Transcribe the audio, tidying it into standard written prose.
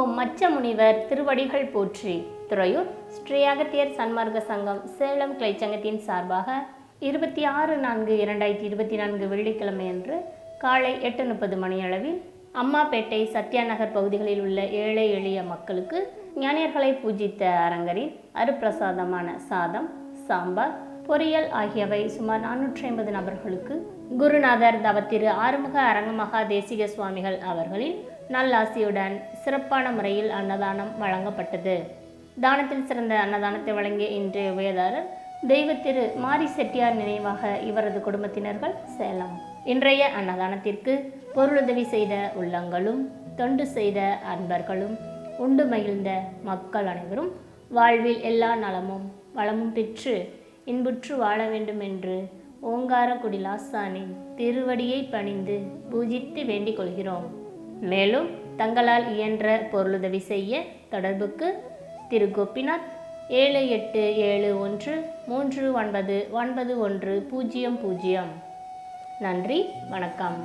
ஓம் மச்ச முனிவர் திருவடிகள் போற்றி. துறையூர் ஸ்ரீ அகத்தியர் சன்மார்க்க சங்கம் சேலம் கிளைச்சங்கத்தின் சார்பாக 26/4/2024 வெள்ளிக்கிழமை அன்று காலை 8:30 மணியளவில் அம்மாப்பேட்டை சத்யா நகர் பகுதிகளில் உள்ள ஏழை எளிய மக்களுக்கு ஞானியர்களை பூஜித்த அரங்கரின் அருப்பிரசாதமான சாதம், சாம்பார், பொரியல் ஆகியவை சுமார் 450 நபர்களுக்கு குருநாதர் தவத்திரு ஆறுமுக அரங்கமகா தேசிக சுவாமிகள் அவர்களின் நல்லாசியுடன் சிறப்பான முறையில் அன்னதானம் வழங்கப்பட்டது. தானத்தில் சிறந்த அன்னதானத்தை வழங்கிய இன்றைய உபயதாரர் தெய்வ திரு மாரி செட்டியார் நினைவாக இவரது குடும்பத்தினர்கள் சேலம். இன்றைய அன்னதானத்திற்கு பொருளுதவி செய்த உள்ளங்களும் தொண்டு செய்த அன்பர்களும் உண்டு மகிழ்ந்த மக்கள் அனைவரும் வாழ்வில் எல்லா நலமும் வளமும் பெற்று இன்புற்று வாழ வேண்டும் என்று ஓங்காரக்குடி லாசானின் திருவடியை பணிந்து பூஜித்து வேண்டிக் கொள்கிறோம். மேலும் தங்களால் இயன்ற பொருளுதவி செய்ய தொடர்புக்கு திரு கோபிநாத் 7871399100. நன்றி, வணக்கம்.